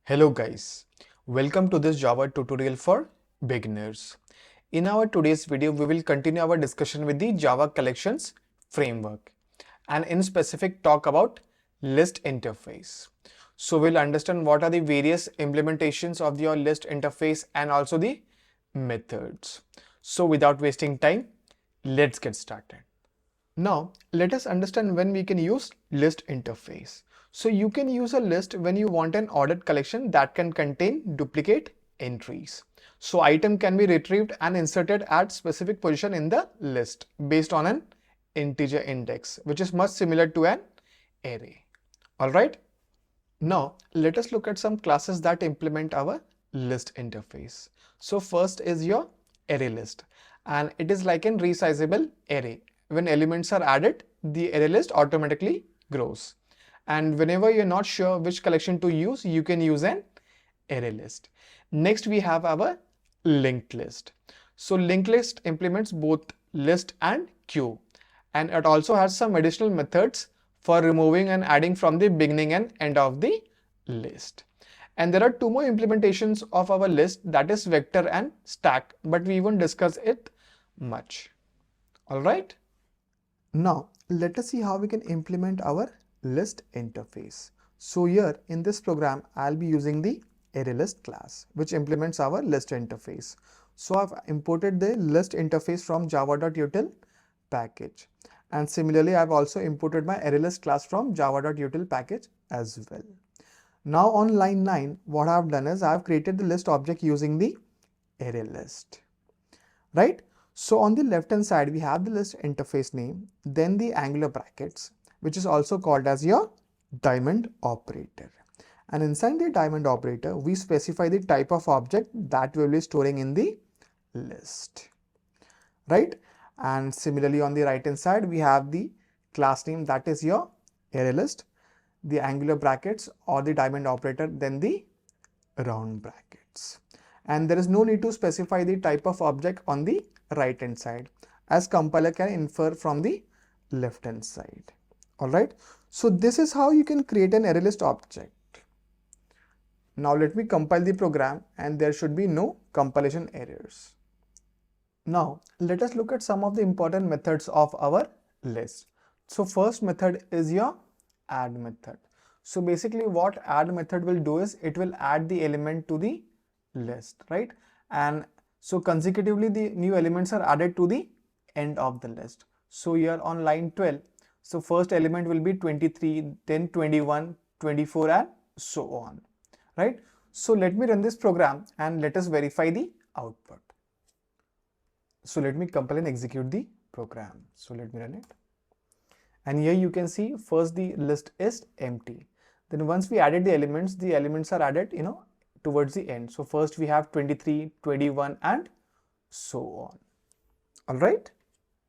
Hello guys, welcome to this Java tutorial for beginners. In our today's video, we will continue our discussion with the Java collections framework and in specific talk about list interface. So we'll understand what are the various implementations of your list interface and also the methods. So without wasting time, let's get started. Now, let us understand when we can use list interface. So you can use a list when you want an ordered collection that can contain duplicate entries. So item can be retrieved and inserted at specific position in the list based on an integer index, which is much similar to an array. All right. Now, let us look at some classes that implement our list interface. So first is your ArrayList, and it is like an resizable array. When elements are added, the ArrayList automatically grows. And whenever you're not sure which collection to use, you can use an ArrayList. Next, we have our LinkedList. So LinkedList implements both list and queue, and it also has some additional methods for removing and adding from the beginning and end of the list. And there are two more implementations of our list, that is vector and stack, but we won't discuss it much. All right. Now, let us see how we can implement our list interface. So here in this program, I'll be using the ArrayList class, which implements our list interface. So I've imported the list interface from java.util package. And similarly, I've also imported my ArrayList class from java.util package as well. Now on line 9, what I've done is I've created the list object using the ArrayList, right? So on the left hand side, we have the list interface name, then the angular brackets, which is also called as your diamond operator. And inside the diamond operator, we specify the type of object that we will be storing in the list, right? And similarly on the right hand side, we have the class name, that is your ArrayList, the angular brackets or the diamond operator, then the round brackets. And there is no need to specify the type of object on the right hand side, as compiler can infer from the left hand side. All right. So this is how you can create an ArrayList object. Now let me compile the program and there should be no compilation errors. Now let us look at some of the important methods of our list. So first method is your add method. So basically what add method will do is it will add the element to the list, right? And so consecutively the new elements are added to the end of the list. So here on line 12, so first element will be 23, then 21, 24 and so on, right? So let me run this program and let us verify the output. So let me compile and execute the program. So let me run it. And here you can see first the list is empty. Then once we added the elements are added, towards the end. So first we have 23, 21 and so on. All right.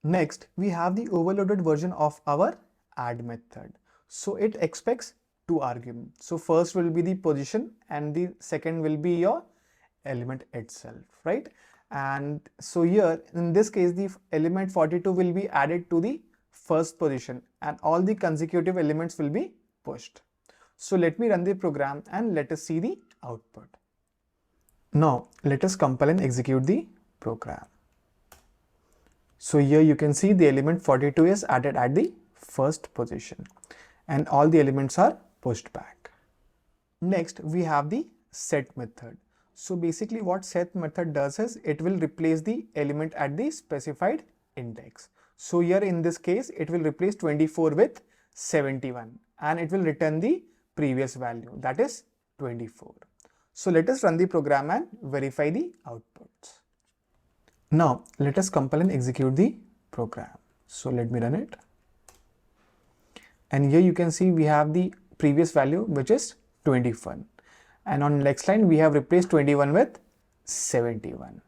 Next, we have the overloaded version of our add method. So it expects two arguments. So first will be the position and the second will be your element itself, right? And so here in this case, the element 42 will be added to the first position and all the consecutive elements will be pushed. So let me run the program and let us see the output. Now let us compile and execute the program. So here you can see the element 42 is added at the first position and all the elements are pushed back. Next we have the set method. So basically what set method does is it will replace the element at the specified index. So here in this case it will replace 24 with 71 and it will return the previous value, that is 24. So let us run the program and verify the outputs. Now let us compile and execute the program. So let me run it. And here you can see we have the previous value, which is 21. And on next line we have replaced 21 with 71.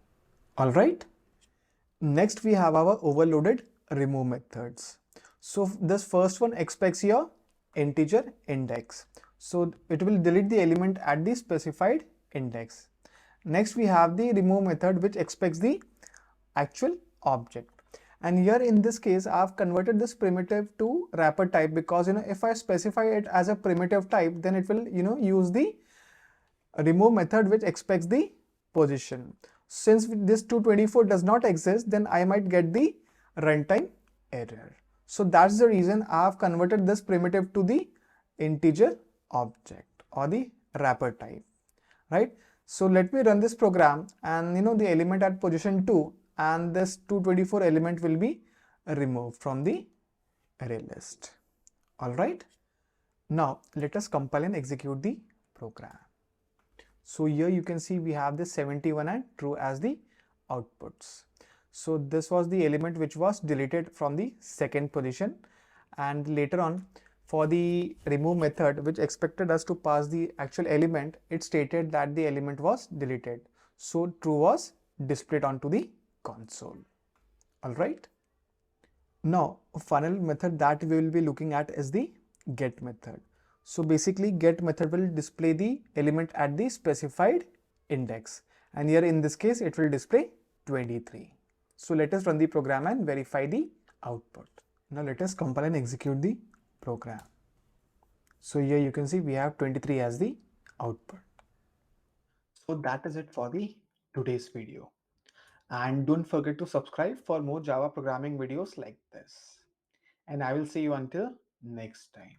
All right. Next we have our overloaded remove methods. So this first one expects your integer index. So it will delete the element at the specified index. Next we have the remove method, which expects the actual object. And here in this case, I have converted this primitive to wrapper type because if I specify it as a primitive type, then it will use the remove method which expects the position. Since this 224 does not exist, then I might get the runtime error. So that's the reason I have converted this primitive to the integer object or the wrapper type, right? So let me run this program, and the element at position 2 and this 224 element will be removed from the array list. All right. Now let us compile and execute the program. So here you can see we have this 71 and true as the outputs. So this was the element which was deleted from the second position, and later on for the remove method which expected us to pass the actual element, it stated that the element was deleted. So true was displayed onto the console. All right. Now a final method that we will be looking at is the get method. So basically get method will display the element at the specified index, and here in this case it will display 23. So let us run the program and verify the output. Now let us compile and execute the program. So here you can see we have 23 as the output. So that is it for the today's video. And don't forget to subscribe for more Java programming videos like this. And I will see you until next time.